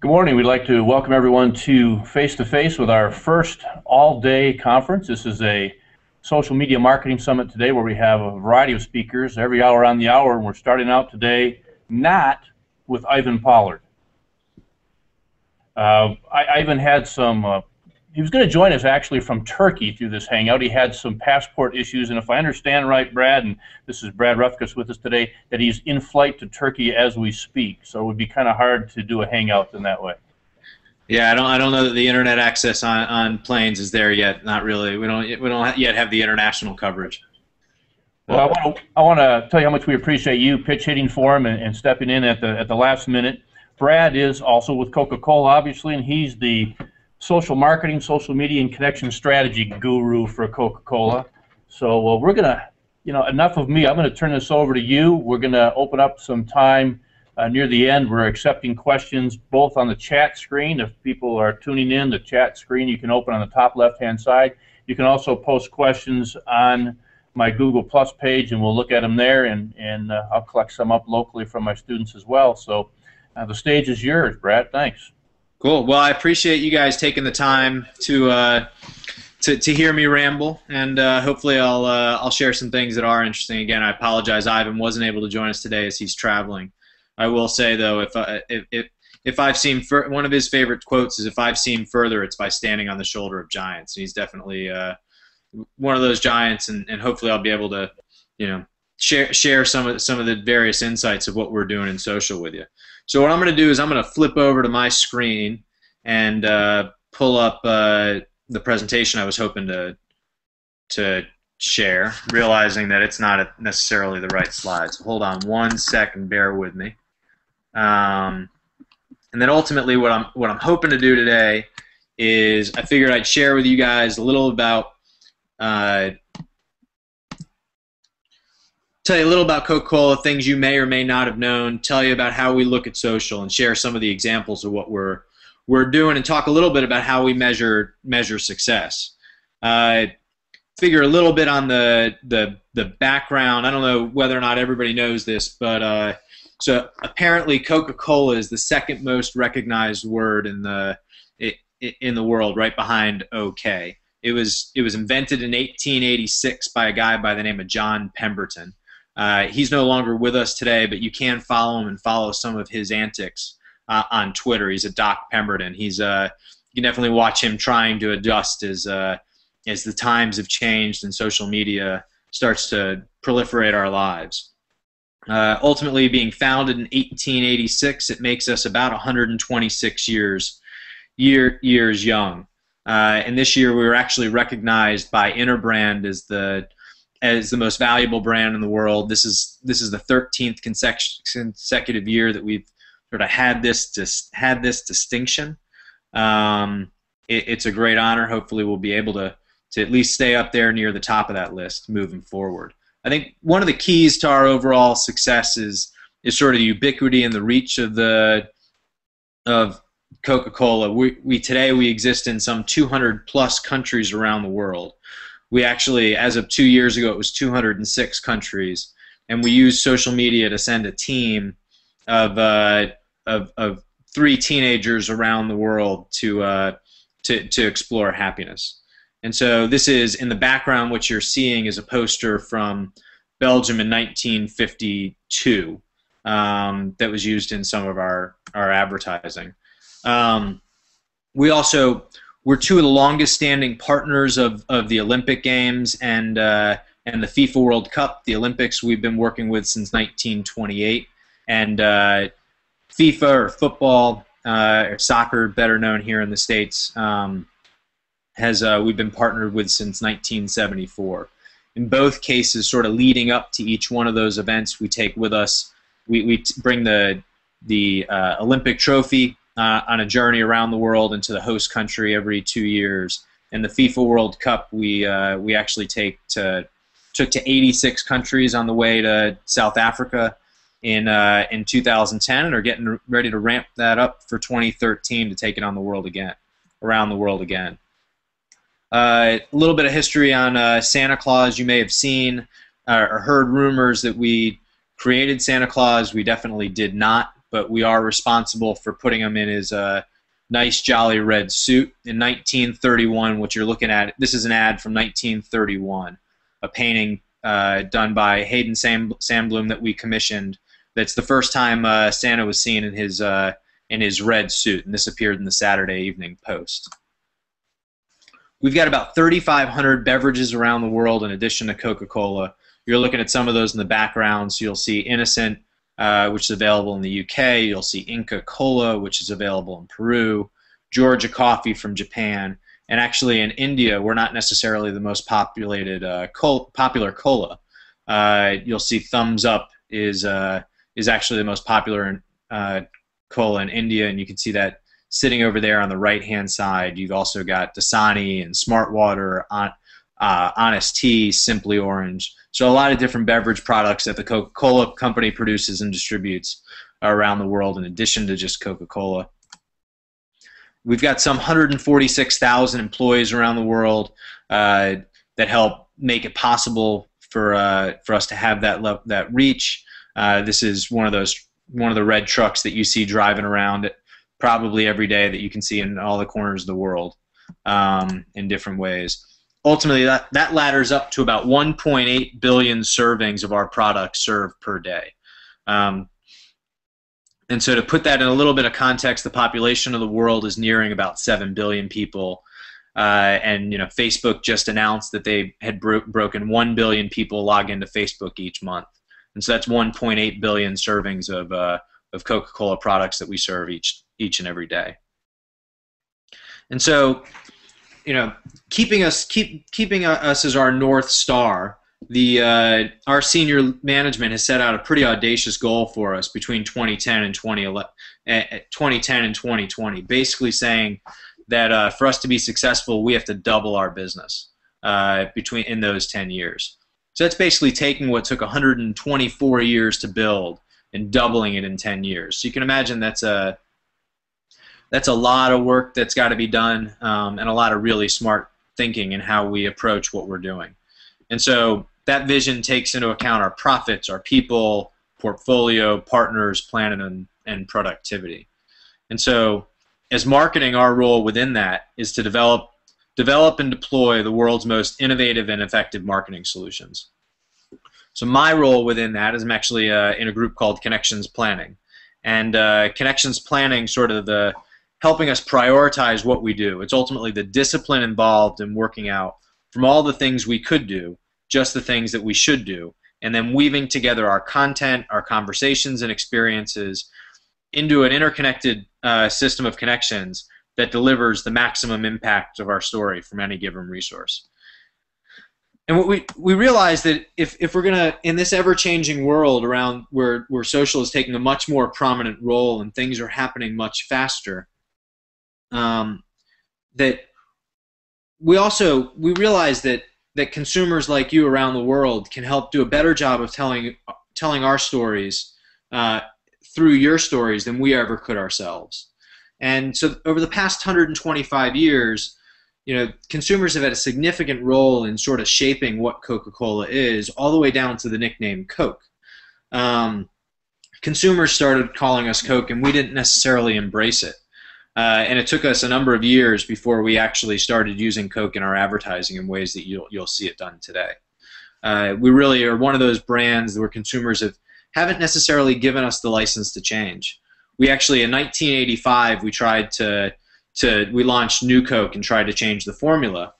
Good morning. We'd like to welcome everyone to Face-to-Face with our first all-day conference. This is a social media marketing summit today where we have a variety of speakers every hour on the hour, and we're starting out today not with Ivan Pollard. Ivan had some, he was going to join us actually from Turkey through this hangout. He had some passport issues, and if I understand right, Brad, and this is Brad Ruffkess with us today, that he's in flight to Turkey as we speak. So it would be kind of hard to do a hangout in that way. Yeah, I don't know that the internet access on planes is there yet. Not really. We don't yet have the international coverage. Well, I want to tell you how much we appreciate you pitch hitting for him and stepping in at the last minute. Brad is also with Coca-Cola, obviously, and he's the social marketing, social media, and connection strategy guru for Coca-Cola. So we're going to, enough of me. I'm going to turn this over to you. We're going to open up some time near the end. We're accepting questions both on the chat screen. If people are tuning in, the chat screen you can open on the top left-hand side. You can also post questions on my Google Plus page, and we'll look at them there, and I'll collect some up locally from my students as well. So the stage is yours, Brad. Thanks. Cool. Well, I appreciate you guys taking the time to hear me ramble, and hopefully I'll share some things that are interesting. Again, I apologize, Ivan wasn't able to join us today as he's traveling. I will say though, if I've seen one of his favorite quotes is, "If I've seen further, it's by standing on the shoulder of giants." And he's definitely one of those giants, and hopefully I'll be able to, share some of the various insights of what we're doing in social with you. So what I'm going to do is I'm going to flip over to my screen and pull up the presentation I was hoping to share, realizing that it's not necessarily the right slide. So hold on one second, bear with me. And then ultimately what I'm hoping to do today is I figured I'd share with you guys a little about tell you a little about Coca-Cola, things you may or may not have known, tell you about how we look at social, and share some of the examples of what we're doing, and talk a little bit about how we measure success. Figure a little bit on the background. I don't know whether or not everybody knows this, but so apparently Coca-Cola is the second most recognized word in the world, right behind OK. It was invented in 1886 by a guy by the name of John Pemberton. He's no longer with us today, but you can follow him and follow some of his antics on Twitter. He's a Doc Pemberton. You can definitely watch him trying to adjust as the times have changed and social media starts to proliferate our lives. Ultimately, being founded in 1886, it makes us about 126 years young. And this year, we were actually recognized by Interbrand as the most valuable brand in the world. This is the 13th consecutive year that we've sort of had this distinction. It's a great honor. Hopefully, we'll be able to at least stay up there near the top of that list moving forward. I think one of the keys to our overall success is sort of the ubiquity and the reach of Coca-Cola. Today we exist in some 200 plus countries around the world. We actually, as of 2 years ago, it was 206 countries, and we use social media to send a team of 3 teenagers around the world to explore happiness. And so this is, in the background, what you're seeing is a poster from Belgium in 1952 that was used in some of our advertising. We're 2 of the longest standing partners of the Olympic Games and the FIFA World Cup. The Olympics we've been working with since 1928. And FIFA, or football, or soccer, better known here in the States, we've been partnered with since 1974. In both cases, sort of leading up to each one of those events, we take with us, we bring the Olympic trophy on a journey around the world into the host country every 2 years. And the FIFA World Cup, we actually took to 86 countries on the way to South Africa in 2010, and are getting ready to ramp that up for 2013 to take it on around the world again. A little bit of history on Santa Claus. You may have seen or heard rumors that we created Santa Claus. We definitely did not. but we are responsible for putting him in his nice, jolly red suit. In 1931, what you're looking at, this is an ad from 1931, a painting done by Hayden Sandblom that we commissioned. That's the first time Santa was seen in his red suit, and this appeared in the Saturday Evening Post. We've got about 3,500 beverages around the world in addition to Coca-Cola. You're looking at some of those in the background, so you'll see Innocent, which is available in the UK. You'll see Inca Cola, which is available in Peru, Georgia Coffee from Japan, and actually in India, we're not necessarily the most populated popular cola. You'll see Thumbs Up is actually the most popular cola in India, and you can see that sitting over there on the right-hand side. You've also got Dasani and Smart Water, Honest Tea, Simply Orange. So a lot of different beverage products that the Coca-Cola company produces and distributes around the world in addition to just Coca-Cola. We've got some 146,000 employees around the world that help make it possible for us to have that reach. This is one of the red trucks that you see driving around probably every day that you can see in all the corners of the world in different ways. Ultimately, that ladders up to about 1.8 billion servings of our products served per day. And so to put that in a little bit of context, the population of the world is nearing about 7 billion people. And Facebook just announced that they had broken 1 billion people log into Facebook each month. And so that's 1.8 billion servings of Coca-Cola products that we serve each and every day. And so, keeping us as our North Star, our senior management has set out a pretty audacious goal for us between 2010 and 2020, basically saying that for us to be successful, we have to double our business in those 10 years. So that's basically taking what took 124 years to build and doubling it in 10 years. So you can imagine that's a lot of work that's got to be done, and a lot of really smart thinking in how we approach what we're doing. And so that vision takes into account our profits, our people, portfolio, partners, planet, and productivity. And so as marketing, our role within that is to develop and deploy the world's most innovative and effective marketing solutions. So my role within that is I'm actually in a group called Connections Planning. And Connections Planning sort of helping us prioritize what we do. It's ultimately the discipline involved in working out from all the things we could do, just the things that we should do, and then weaving together our content, our conversations and experiences into an interconnected system of connections that delivers the maximum impact of our story from any given resource. And what we realize that if we're gonna, in this ever-changing world around where social is taking a much more prominent role and things are happening much faster, that we realize that consumers like you around the world can help do a better job of telling our stories through your stories than we ever could ourselves. And so over the past 125 years, consumers have had a significant role in sort of shaping what Coca-Cola is, all the way down to the nickname Coke. Consumers started calling us Coke, and we didn't necessarily embrace it. And it took us a number of years before we actually started using Coke in our advertising in ways that you'll see it done today. We really are one of those brands where consumers haven't necessarily given us the license to change. We actually, in 1985, we launched New Coke and tried to change the formula,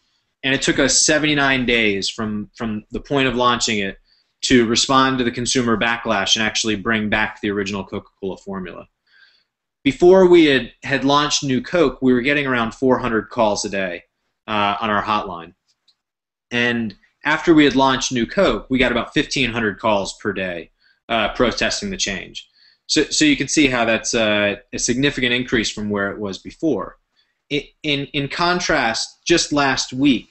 and it took us 79 days from the point of launching it to respond to the consumer backlash and actually bring back the original Coca-Cola formula. Before we had launched New Coke, we were getting around 400 calls a day on our hotline. And after we had launched New Coke, we got about 1,500 calls per day protesting the change. So you can see how that's a significant increase from where it was before. In contrast, just last week,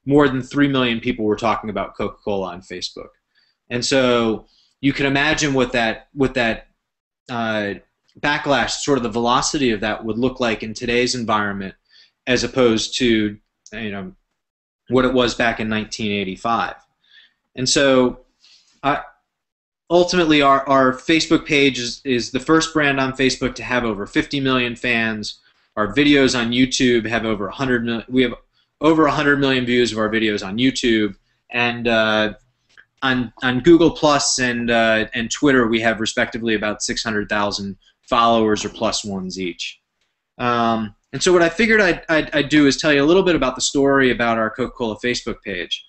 more than 3 million people were talking about Coca-Cola on Facebook. And so you can imagine what that backlash, sort of the velocity of that would look like in today's environment as opposed to what it was back in 1985. And so ultimately, our Facebook page is the first brand on Facebook to have over 50 million fans. Our videos on YouTube have over 100 million. We have over 100 million views of our videos on YouTube, and on Google Plus and Twitter, we have respectively about 600,000 followers or plus ones each. And so what I figured I'd do is tell you a little bit about the story about our Coca-Cola Facebook page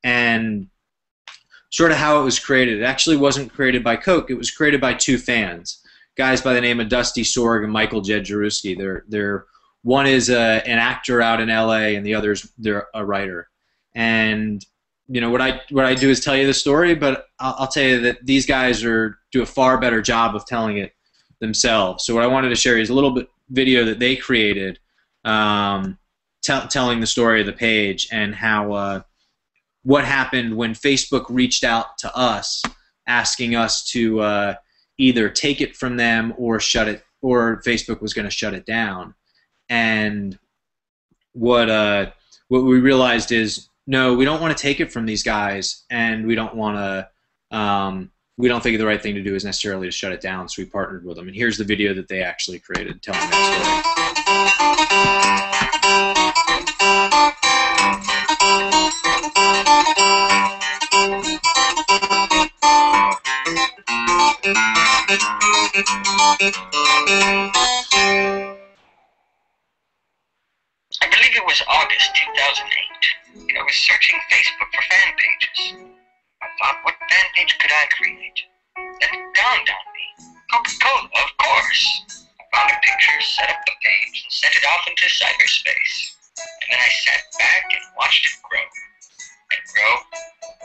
and sort of how it was created. It actually wasn't created by Coke. It was created by two fans, guys by the name of Dusty Sorg and Michael Jedrzejewski. They're one is an actor out in L.A. and the other's they're a writer. And what I do is tell you the story, but I'll tell you that these guys do a far better job of telling it themselves. So what I wanted to share is a little bit video that they created, telling the story of the page and how what happened when Facebook reached out to us, asking us to either take it from them or shut it, or Facebook was going to shut it down. And what we realized is, no, we don't want to take it from these guys, and we don't want to. We don't think the right thing to do is necessarily to shut it down, so we partnered with them. And here's the video that they actually created telling that I believe it was August 2008. I was searching Facebook for fan pages. I thought, what fan page could I create? Then it dawned on me. Coca-Cola, of course. I found a picture, set up the page, and sent it off into cyberspace. And then I sat back and watched it grow. And grow,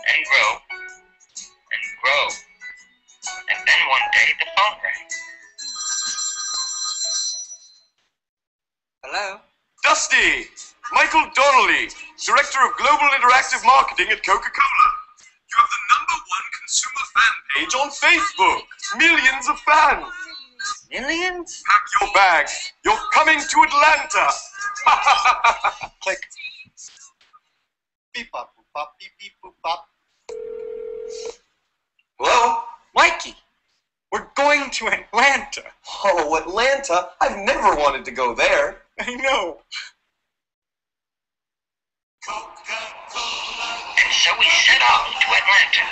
and grow, and grow. And then one day the phone rang. Hello? Dusty! Michael Donnelly, Director of Global Interactive Marketing at Coca-Cola. You have the #1 consumer fan page on Facebook. Millions of fans. Millions? Pack your bags. You're coming to Atlanta. Click. Beep pop, boop pop, beep beep boop pop. Hello? Mikey, we're going to Atlanta. Oh, Atlanta? I've never wanted to go there. I know. And so we set off to Atlanta,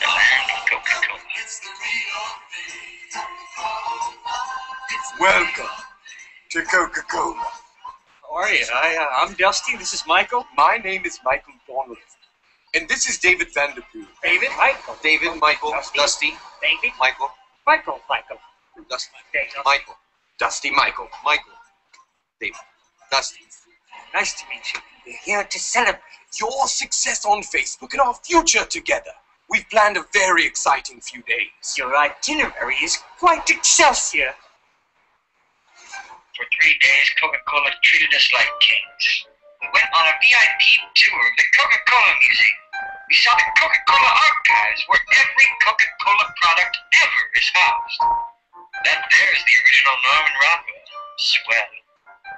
the land of Coca-Cola. Welcome to Coca-Cola. How are you? I'm Dusty. This is Michael. My name is Michael Donnelly. And this is David Vanderpool. David. Michael. David, Michael, Dusty, David. Michael, Michael. Dusty, David. Michael, Dusty Michael. Michael, David, Dusty. Nice to meet you. We're here to celebrate. Your success on Facebook and our future together. We've planned a very exciting few days. Your itinerary is quite excelsior. For 3 days, Coca-Cola treated us like kings. We went on a VIP tour of the Coca-Cola Museum. We saw the Coca-Cola archives where every Coca-Cola product ever is housed. That there's the original Norman Rockwell. Swell.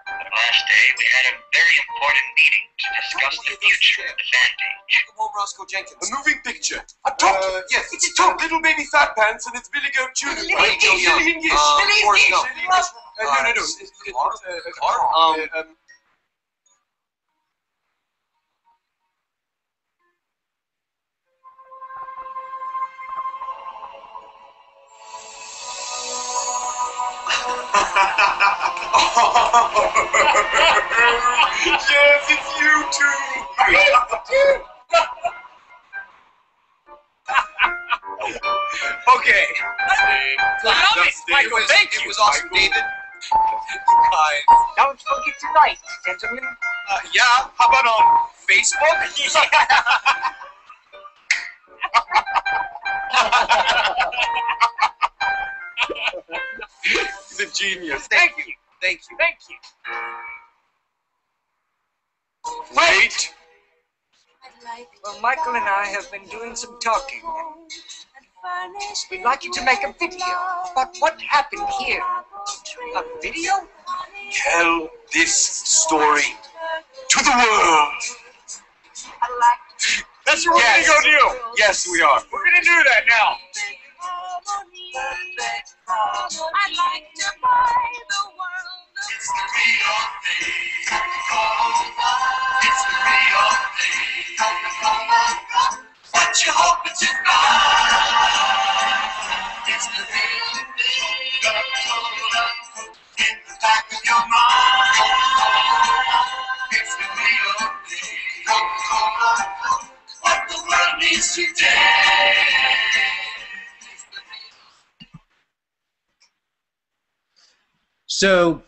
On the last day, we had a very important meeting to discuss the future of the fan page. Come on, Roscoe Jenkins. A moving picture. A top. Yes. It's a top. Little baby fat pants and it's Billy Goat Jr. Billy English. Forrest Gump. No. Yes, it's you too. Okay. Michael, thank you. It was awesome, David. You guys. Don't forget to write, gentlemen. Yeah, how about on Facebook? He's a genius. Thank you. Thank you. Thank you. Wait. Well, Michael and I have been doing some talking. We'd like you to make a video about what happened here. A video? Tell this story to the world. That's what we're going to go do. Yes, we are. We're going to do that now. harmony. I'd like to buy the world. It's the real thing. Coca-Cola. It's the real thing. Coca-Cola. What you hoping to buy? It's the real thing. Coca-Cola. In the back of your mind. It's the real thing. Coca-Cola. What the world needs today. So,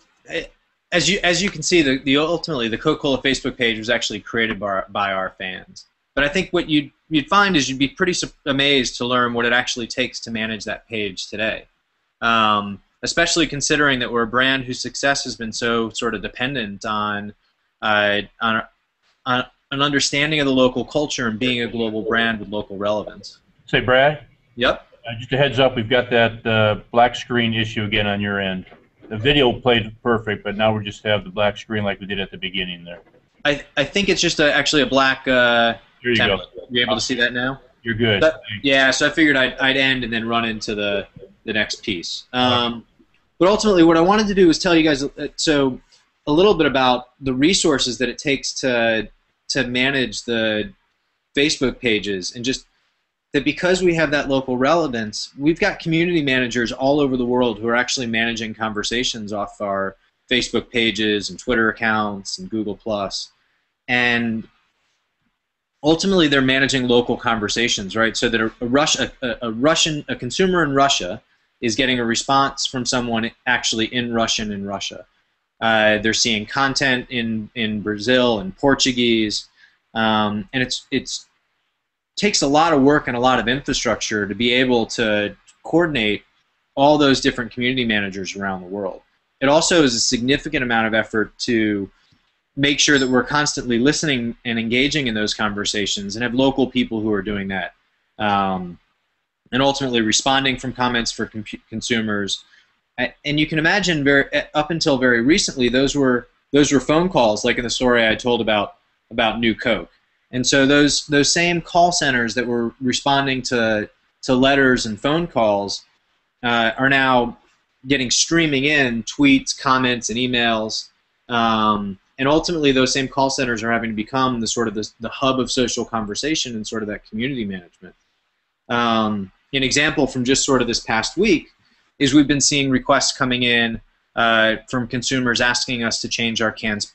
as you can see, the ultimately the Coca-Cola Facebook page was actually created by our fans. But I think what you'd find is you'd be pretty amazed to learn what it actually takes to manage that page today. Especially considering that we're a brand whose success has been so sort of dependent on an understanding of the local culture and being a global brand with local relevance. Say, Brad? Yep. Just a heads up, we've got that black screen issue again on your end. The video played perfect, but now we just have the black screen like we did at the beginning there. I think it's just actually a black Here you template. go. You able to see that now? You're good. But, yeah, so I figured I'd end and then run into the next piece. But ultimately, what I wanted to do was tell you guys so a little bit about the resources that it takes to manage the Facebook pages, and just that because we have that local relevance, we've got community managers all over the world who are actually managing conversations off our Facebook pages and Twitter accounts and Google+. And ultimately, they're managing local conversations, right? So that a consumer in Russia is getting a response from someone actually in Russian in Russia. They're seeing content in Brazil and Portuguese, and it's takes a lot of work and a lot of infrastructure to be able to coordinate all those different community managers around the world. It also is a significant amount of effort to make sure that we're constantly listening and engaging in those conversations and have local people who are doing that, and ultimately responding from comments for consumers. And you can imagine, up until very recently, those were phone calls, like in the story I told about New Coke. And so those same call centers that were responding to letters and phone calls are now getting streaming in tweets, comments, and emails. And ultimately, those same call centers are having to become the hub of social conversation and sort of that community management. An example from just sort of this past week is we've been seeing requests coming in from consumers asking us to change our cans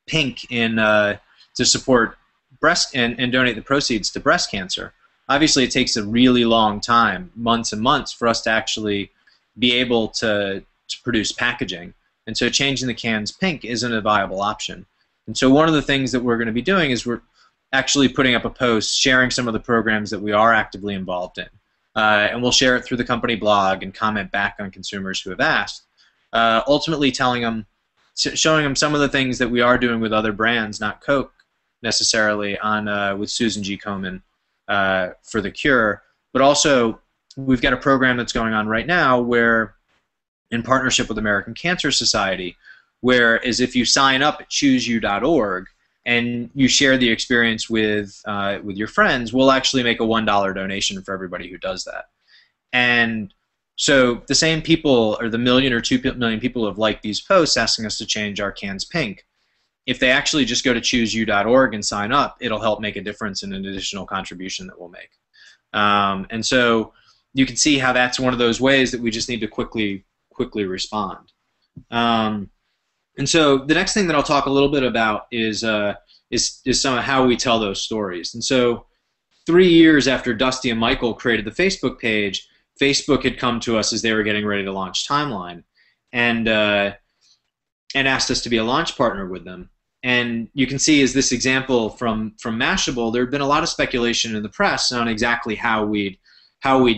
pink to support breast and donate the proceeds to breast cancer. Obviously, it takes a really long time, months and months, for us to actually be able to produce packaging. And so changing the cans pink isn't a viable option. And so one of the things that we're going to be doing is we're actually putting up a post sharing some of the programs that we are actively involved in. And we'll share it through the company blog and comment back on consumers who have asked, ultimately showing them some of the things that we are doing with other brands, not Coke necessarily, with Susan G. Komen for the cure. But also, we've got a program that's going on right now where, in partnership with American Cancer Society, where as if you sign up at chooseyou.org and you share the experience with your friends, we'll actually make a $1 donation for everybody who does that. And so the same people, or the 1 million or 2 million people who have liked these posts asking us to change our cans pink, if they actually just go to chooseyou.org and sign up, it'll help make a difference in an additional contribution that we'll make. And so you can see how that's one of those ways that we just need to quickly respond. And so the next thing that I'll talk a little bit about is some of how we tell those stories. And so 3 years after Dusty and Michael created the Facebook page, Facebook had come to us as they were getting ready to launch Timeline, and asked us to be a launch partner with them. And you can see, as this example from Mashable, there had been a lot of speculation in the press on exactly how we'd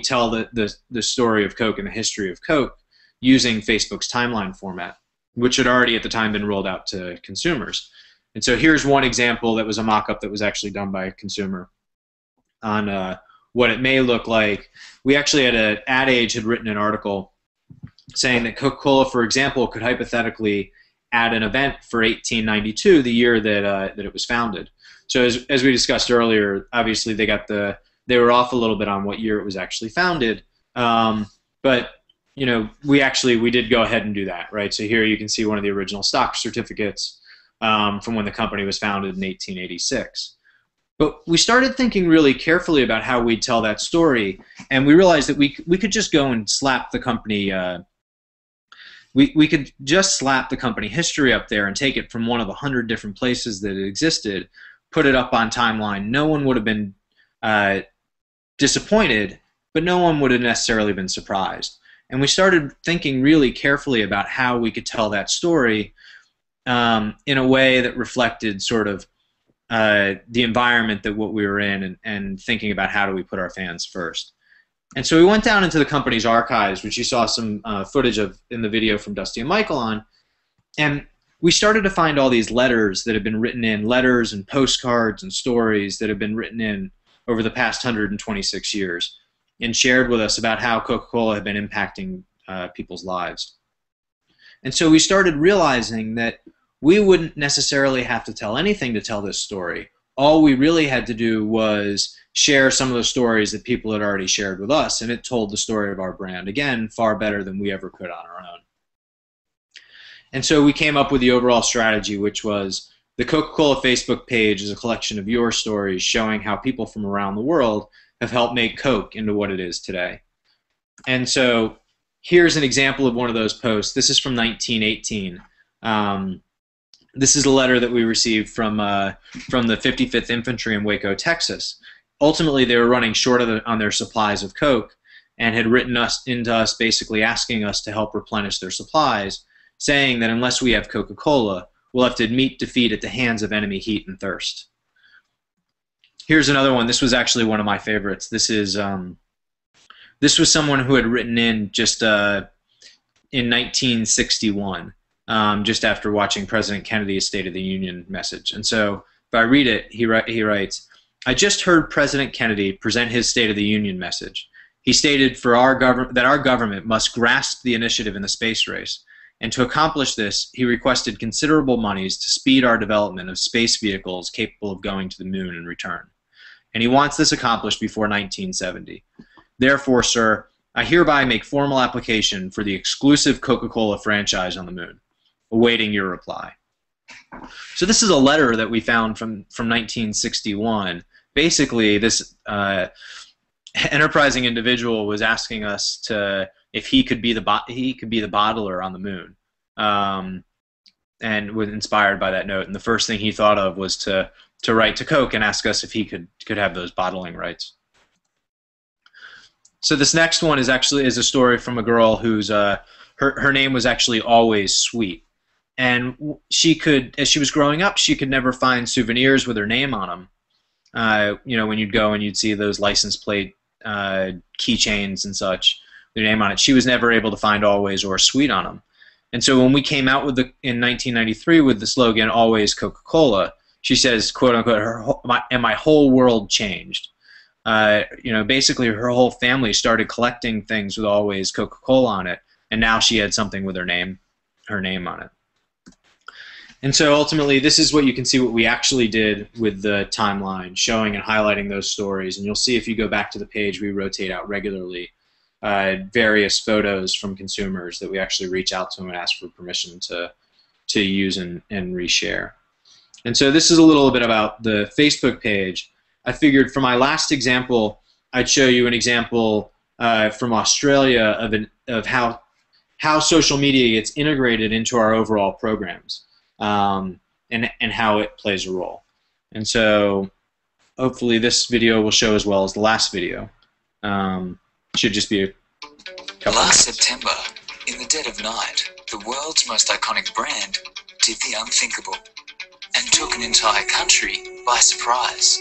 tell the story of Coke and the history of Coke using Facebook's Timeline format, which had already at the time been rolled out to consumers. And so here's one example that was a mock-up that was actually done by a consumer on what it may look like. We actually had Ad Age had written an article saying that Coca-Cola, for example, could hypothetically add an event for 1892, the year that it was founded. So as we discussed earlier, obviously they were off a little bit on what year it was actually founded, But you know, we did go ahead and do that, right? So here you can see one of the original stock certificates from when the company was founded in 1886. But we started thinking really carefully about how we'd tell that story, and we realized that we could just go and slap the company. We could just slap the company history up there and take it from one of 100 different places that it existed, put it up on Timeline. No one would have been disappointed, but no one would have necessarily been surprised. And we started thinking really carefully about how we could tell that story in a way that reflected sort of the environment that what we were in, and thinking about how do we put our fans first. And so we went down into the company's archives, which you saw some footage of in the video from Dusty and Michael on, and we started to find all these letters that had been written in, letters and postcards and stories that have been written in over the past 126 years and shared with us about how Coca-Cola had been impacting people's lives. And so we started realizing that we wouldn't necessarily have to tell anything to tell this story. All we really had to do was share some of the stories that people had already shared with us, and it told the story of our brand, again, far better than we ever could on our own. And so we came up with the overall strategy, which was the Coca-Cola Facebook page is a collection of your stories showing how people from around the world have helped make Coke into what it is today. And so here's an example of one of those posts. This is from 1918. This is a letter that we received from the 55th Infantry in Waco, Texas. Ultimately, they were running short on their supplies of Coke and had written into us basically asking us to help replenish their supplies, saying that unless we have Coca-Cola, we'll have to meet defeat at the hands of enemy heat and thirst. Here's another one. This was actually one of my favorites. This was someone who had written in just in 1961, just after watching President Kennedy's State of the Union message. And so if I read it, he writes, "I just heard President Kennedy present his State of the Union message. He stated that our government must grasp the initiative in the space race. And to accomplish this, he requested considerable monies to speed our development of space vehicles capable of going to the moon and return. And he wants this accomplished before 1970. Therefore, sir, I hereby make formal application for the exclusive Coca-Cola franchise on the moon. Awaiting your reply." So this is a letter that we found from 1961. Basically, this enterprising individual was asking us if he could be the bottler on the moon, and was inspired by that note. And the first thing he thought of was to write to Coke and ask us if he could have those bottling rights. So this next one is a story from a girl whose her name was actually Always Sweet, and as she was growing up, she could never find souvenirs with her name on them. You know, when you'd go and you'd see those license plate keychains and such, their name on it, she was never able to find Always or Sweet on them. And so when we came out with in 1993 with the slogan "Always Coca-Cola," she says, "quote unquote," my whole world changed. You know, basically her whole family started collecting things with Always Coca-Cola on it, and now she had something with her name on it. And so ultimately, this is what you can see what we actually did with the timeline, showing and highlighting those stories. And you'll see if you go back to the page, we rotate out regularly various photos from consumers that we actually reach out to them and ask for permission to use and reshare. And so this is a little bit about the Facebook page. I figured for my last example, I'd show you an example from Australia of how social media gets integrated into our overall programs, and how it plays a role. And so hopefully this video will show as well as the last video. Should just be a couple Last minutes. September, in the dead of night, the world's most iconic brand did the unthinkable and took an entire country by surprise.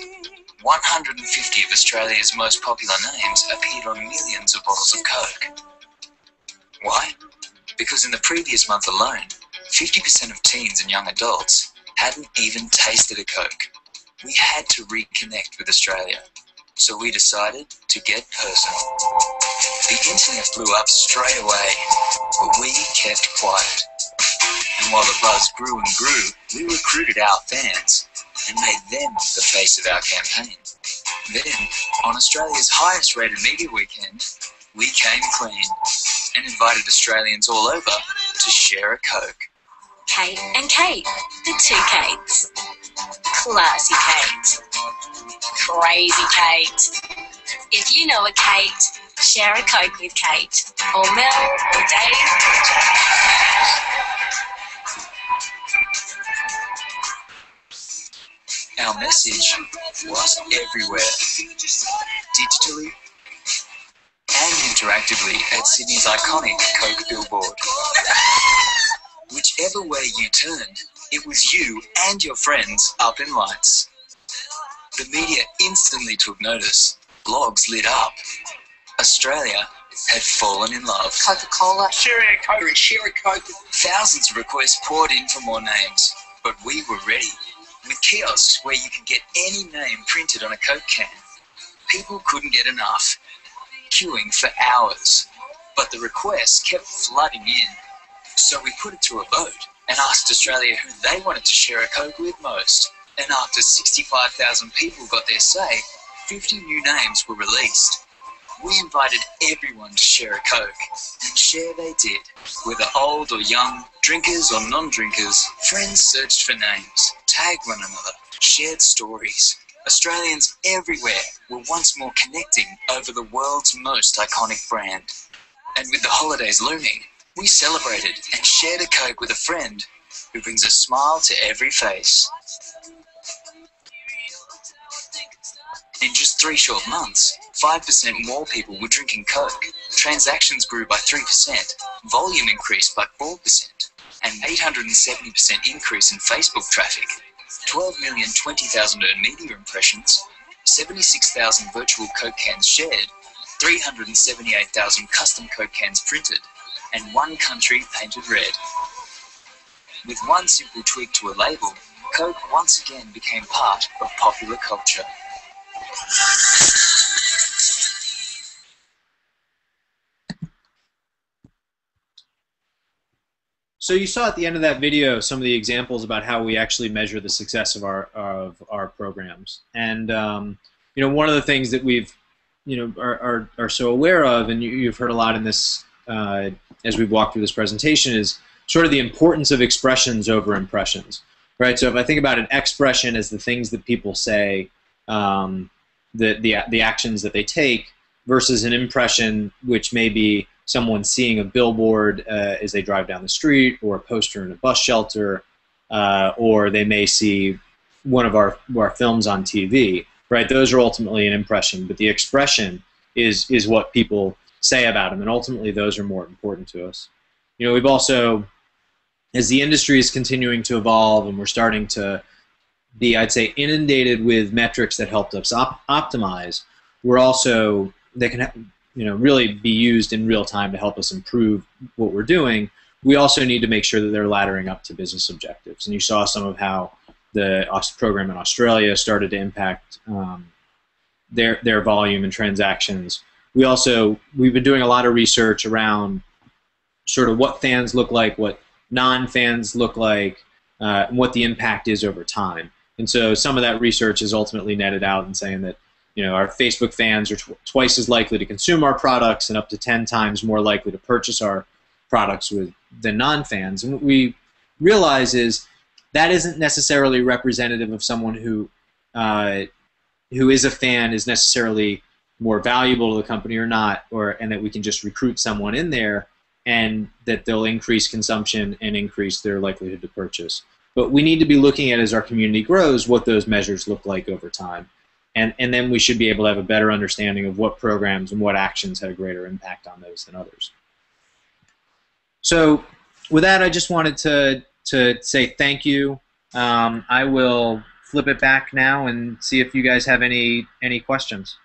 150 of Australia's most popular names appeared on millions of bottles of Coke. Why? Because in the previous month alone, 50% of teens and young adults hadn't even tasted a Coke. We had to reconnect with Australia, so we decided to get personal. The internet blew up straight away, but we kept quiet. And while the buzz grew and grew, we recruited our fans and made them the face of our campaign. Then, on Australia's highest rated media weekend, We came clean and invited Australians all over to share a Coke. Kate and Kate, the two Kates. Classy Kate. Crazy Kate. If you know a Kate, share a Coke with Kate. Or Mel, or Dave, or Jack. Our message was everywhere, digitally and interactively at Sydney's iconic Coke billboard. Whichever way you turned, it was you and your friends up in lights. The media instantly took notice. Blogs lit up. Australia had fallen in love. Coca-Cola. Share a Coke. Share a Coke. Thousands of requests poured in for more names, but we were ready. With kiosks where you could get any name printed on a Coke can. People couldn't get enough, queuing for hours. But the requests kept flooding in. So we put it to a vote and asked Australia who they wanted to share a Coke with most. And after 65,000 people got their say, 50 new names were released. We invited everyone to share a Coke, and share they did. Whether old or young, drinkers or non-drinkers, friends searched for names, tagged one another, shared stories. Australians everywhere were once more connecting over the world's most iconic brand. And with the holidays looming, we celebrated and shared a Coke with a friend who brings a smile to every face. In just 3 short months, 5% more people were drinking Coke, transactions grew by 3%, volume increased by 4%, an 870% increase in Facebook traffic, 12,020,000 earned media impressions, 76,000 virtual Coke cans shared, 378,000 custom Coke cans printed, and 1 country painted red. With one simple tweak to a label, Coke once again became part of popular culture. So you saw at the end of that video some of the examples about how we actually measure the success of our programs, and you know, one of the things that we've are so aware of, and you've heard a lot in this as we've walked through this presentation, is sort of the importance of expressions over impressions, right? So if I think about an expression as the things that people say, the actions that they take, versus an impression, which may be someone seeing a billboard as they drive down the street, or a poster in a bus shelter, or they may see one of our films on TV, right? Those are ultimately an impression, but the expression is what people say about them, and ultimately those are more important to us. You know, we've also, as the industry is continuing to evolve and we're starting to be, I'd say, inundated with metrics that helped us optimize, we're also, they can really be used in real time to help us improve what we're doing. We also need to make sure that they're laddering up to business objectives. And you saw some of how the program in Australia started to impact their volume and transactions. We've been doing a lot of research around sort of what fans look like, what non-fans look like, and what the impact is over time. And so some of that research is ultimately netted out and saying that, you know, our Facebook fans are twice as likely to consume our products and up to 10 times more likely to purchase our products than non-fans. And what we realize is that isn't necessarily representative of someone who is a fan is necessarily more valuable to the company or not, and that we can just recruit someone in there and that they'll increase consumption and increase their likelihood to purchase. But we need to be looking at, as our community grows, what those measures look like over time. And then we should be able to have a better understanding of what programs and what actions had a greater impact on those than others. So with that, I just wanted to say thank you. I will flip it back now and see if you guys have any questions.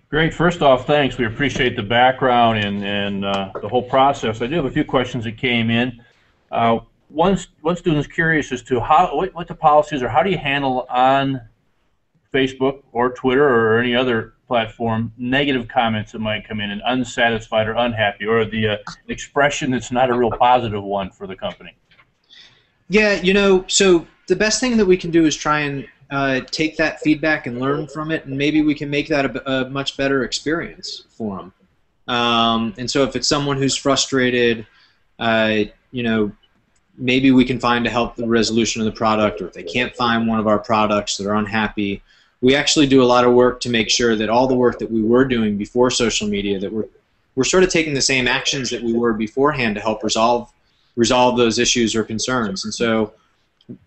Great. First off, thanks. We appreciate the background and the whole process. I do have a few questions that came in. One student's curious as to what the policies are. How do you handle on Facebook or Twitter or any other platform negative comments that might come in, and unsatisfied or unhappy, or the expression that's not a real positive one for the company? Yeah, so the best thing that we can do is try and take that feedback and learn from it, and maybe we can make that a much better experience for them. And so if it's someone who's frustrated, you know, maybe we can find to help the resolution of the product, or if they can't find one of our products, they're unhappy. We actually do a lot of work to make sure that all the work that we were doing before social media, that we're sort of taking the same actions that we were beforehand to help resolve those issues or concerns. And so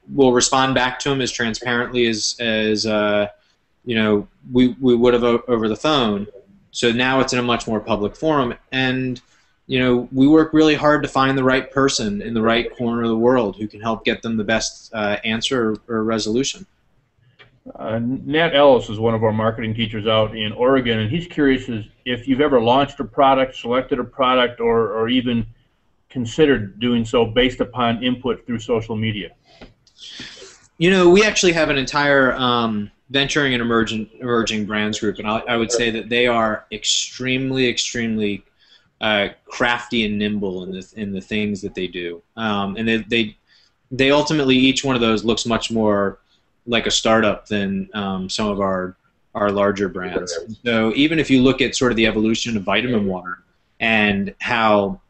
we'll respond back to them as transparently as you know, we would have over the phone. So now it's in a much more public forum, and you know, we work really hard to find the right person in the right corner of the world who can help get them the best answer or resolution. Nat Ellis is one of our marketing teachers out in Oregon, and he's curious if you've ever launched a product, selected a product, or even considered doing so based upon input through social media. You know, we actually have an entire venturing and emerging brands group, and I would say that they are extremely crafty and nimble in the things that they do, and they ultimately, each one of those looks much more like a startup than some of our larger brands. So even if you look at sort of the evolution of vitamin water and how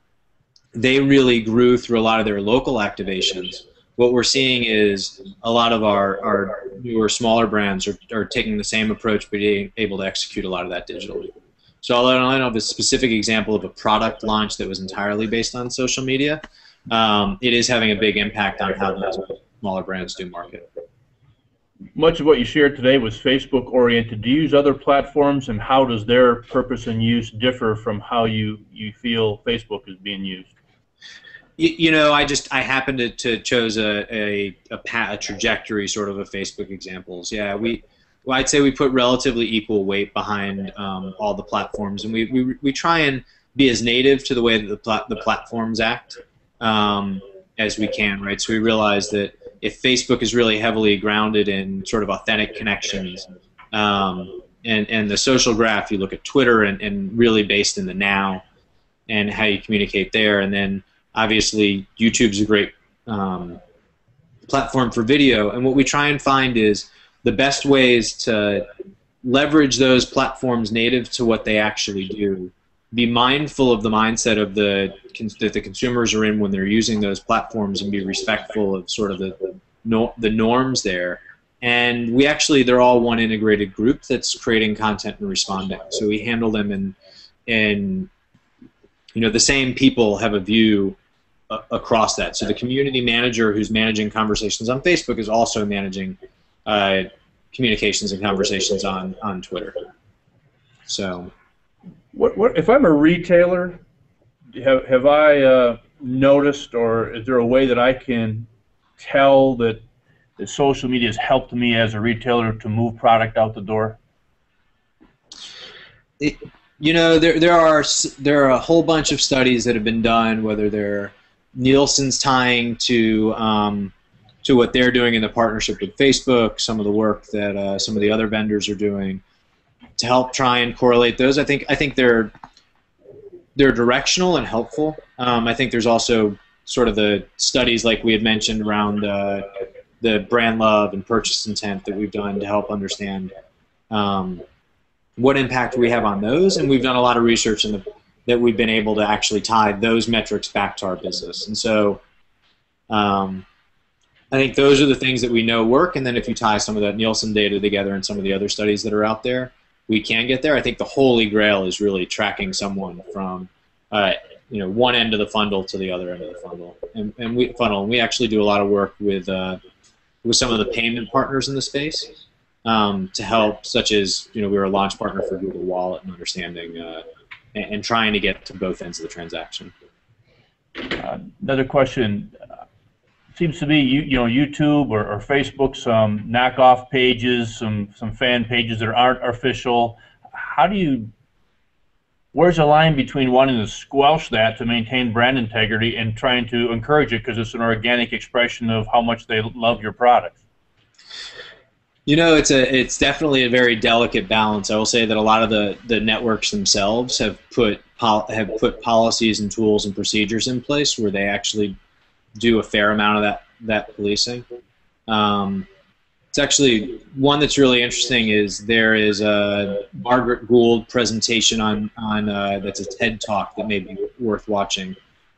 they really grew through a lot of their local activations, what we're seeing is a lot of our newer, smaller brands are taking the same approach, but being able to execute a lot of that digitally. So although I don't have a specific example of a product launch that was entirely based on social media, it is having a big impact on how those smaller brands do market. Much of what you shared today was Facebook-oriented. Do you use other platforms, and how does their purpose and use differ from how you feel Facebook is being used? You know, I happened to chose a trajectory sort of Facebook examples. Yeah, I'd say we put relatively equal weight behind all the platforms, and we try and be as native to the way that the platforms act as we can, right? So we realize that if Facebook is really heavily grounded in sort of authentic connections, and the social graph, you look at Twitter and really based in the now and how you communicate there, and then obviously YouTube's a great platform for video, and what we try and find is the best ways to leverage those platforms native to what they actually do. Be mindful of the mindset of that the consumers are in when they're using those platforms, and be respectful of sort of the norms there. And they're all one integrated group that's creating content and responding. So we handle them in you know, the same people have a view across that. So the community manager who's managing conversations on Facebook is also managing communications and conversations on Twitter. So, what if I'm a retailer? Have I noticed, or is there a way that I can tell that social media has helped me as a retailer to move product out the door? You know, there are a whole bunch of studies that have been done, whether they're Nielsen's tying to what they're doing in the partnership with Facebook, some of the work that some of the other vendors are doing to help try and correlate those. I think they're directional and helpful. I think there's also sort of the studies like we had mentioned around the brand love and purchase intent that we've done to help understand what impact we have on those, and we've done a lot of research that we've been able to actually tie those metrics back to our business. And so I think those are the things that we know work, and then if you tie some of that Nielsen data together and some of the other studies that are out there, we can get there. I think the holy grail is really tracking someone from you know, one end of the funnel to the other end of the funnel. And we actually do a lot of work with some of the payment partners in the space to help, such as, you know, we were a launch partner for Google Wallet and understanding and trying to get to both ends of the transaction. Another question. Seems to be you know, YouTube or Facebook, some knockoff pages, some fan pages that aren't official. Where's the line between wanting to squelch that to maintain brand integrity and trying to encourage it because it's an organic expression of how much they love your products? You know, it's definitely a very delicate balance. I will say that a lot of the networks themselves have put policies and tools and procedures in place where they actually do a fair amount of that policing. It's actually one that's really interesting. Is there is a Margaret Gould presentation on that's a TED Talk that may be worth watching,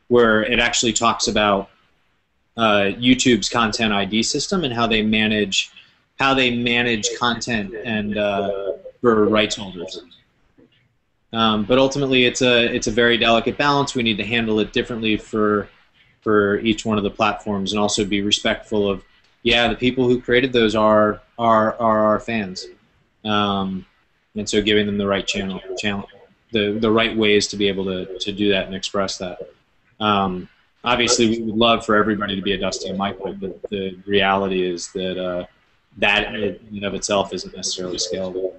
where it actually talks about YouTube's content ID system and how they manage content and for rights holders. But ultimately, it's a very delicate balance. We need to handle it differently for each one of the platforms, and also be respectful of, the people who created those are our fans, and so giving them the right channel, the right ways to be able to do that and express that. Obviously, we would love for everybody to be a Dusty and Michael, but the reality is that that in and of itself isn't necessarily scalable.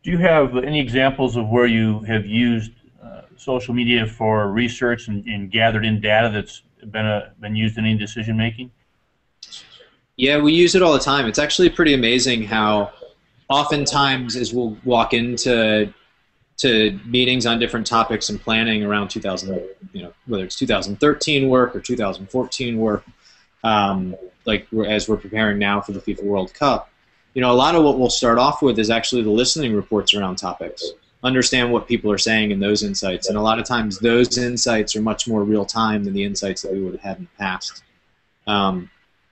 Do you have any examples of where you have used social media for research and gathered in data that's been used in any decision making? Yeah, we use it all the time. It's actually pretty amazing how oftentimes as we'll walk into meetings on different topics and planning around 2000, whether it's 2013 work or 2014 work, as we're preparing now for the FIFA World Cup, a lot of what we'll start off with is actually the listening reports around topics. Understand what people are saying in those insights, and a lot of times those insights are much more real time than the insights that we would have had in the past.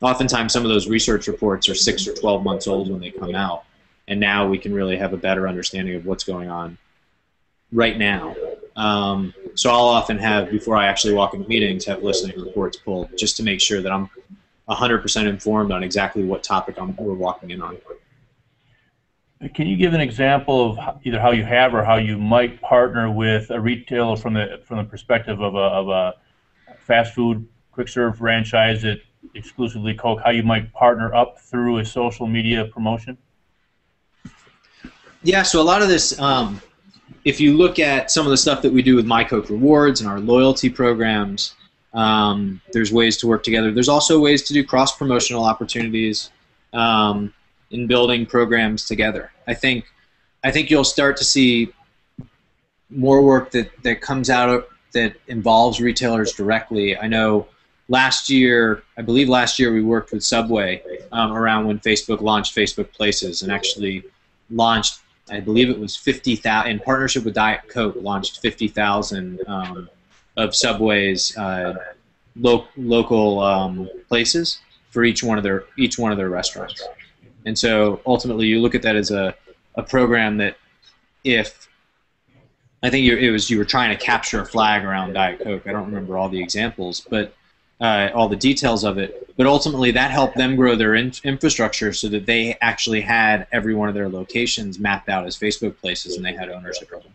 Oftentimes some of those research reports are 6 or 12 months old when they come out, and now we can really have a better understanding of what's going on right now. So I'll often have, before I actually walk into meetings, have listening reports pulled just to make sure that I'm 100% informed on exactly what topic we're walking in on. Can you give an example of either how you have or how you might partner with a retailer from the perspective of a fast food quick serve franchise that exclusively Coke, how you might partner up through a social media promotion? Yeah, so a lot of this, if you look at some of the stuff that we do with My Coke Rewards and our loyalty programs, there's ways to work together. There's also ways to do cross-promotional opportunities in building programs together. I think you'll start to see more work that comes out that involves retailers directly. I know I believe last year we worked with Subway around when Facebook launched Facebook Places, and actually launched, I believe it was 50,000, in partnership with Diet Coke, launched 50,000 of Subway's local places for each one of their restaurants. And so ultimately, you look at that as a program that, I think you were trying to capture a flag around Diet Coke. I don't remember all the examples, but all the details of it. But ultimately, that helped them grow their infrastructure so that they actually had every one of their locations mapped out as Facebook Places, and they had ownership of them.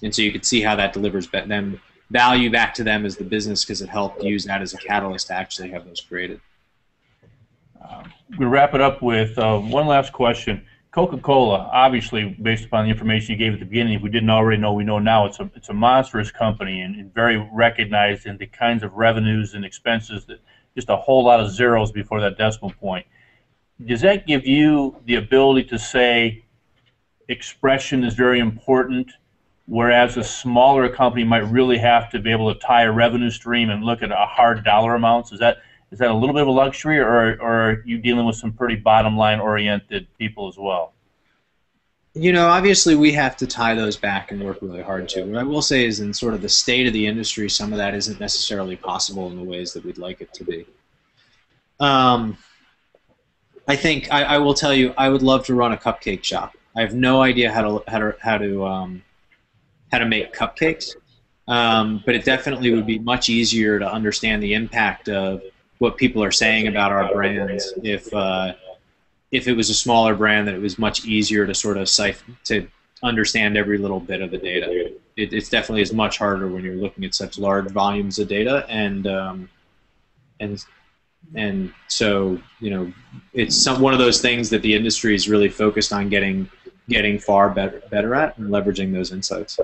And so you could see how that delivers them value back to them as the business, because it helped use that as a catalyst to actually have those created. We'll wrap it up with one last question. Coca-Cola, obviously, based upon the information you gave at the beginning, if we didn't already know, we know now. It's a monstrous company and very recognized in the kinds of revenues and expenses that just a whole lot of zeros before that decimal point. Does that give you the ability to say expression is very important, whereas a smaller company might really have to be able to tie a revenue stream and look at a hard dollar amounts? Is that a little bit of a luxury, or are you dealing with some pretty bottom-line oriented people as well? Obviously we have to tie those back and work really hard too. What I will say is, in sort of the state of the industry, some of that isn't necessarily possible in the ways that we'd like it to be. I think I will tell you, I would love to run a cupcake shop. I have no idea how to make cupcakes, but it definitely would be much easier to understand the impact of what people are saying about our brands if it was a smaller brand, that it was much easier to sort of to understand every little bit of the data. It's definitely is much harder when you're looking at such large volumes of data, and so it's one of those things that the industry is really focused on getting far better at, and leveraging those insights.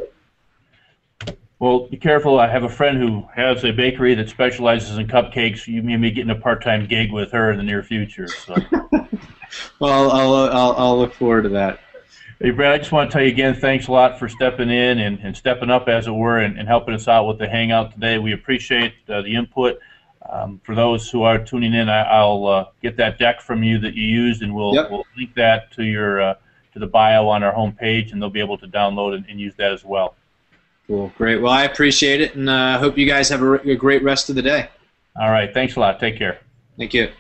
Well, be careful. I have a friend who has a bakery that specializes in cupcakes. You may be getting a part-time gig with her in the near future. So. Well, I'll look forward to that. Hey, Brad, I just want to tell you again, thanks a lot for stepping in and stepping up, as it were, and helping us out with the Hangout today. We appreciate the input. For those who are tuning in, I'll get that deck from you that you used, and we'll link that to your to the bio on our homepage, and they'll be able to download and use that as well. Cool, great. Well, I appreciate it, and hope you guys have a great rest of the day. All right, thanks a lot. Take care. Thank you.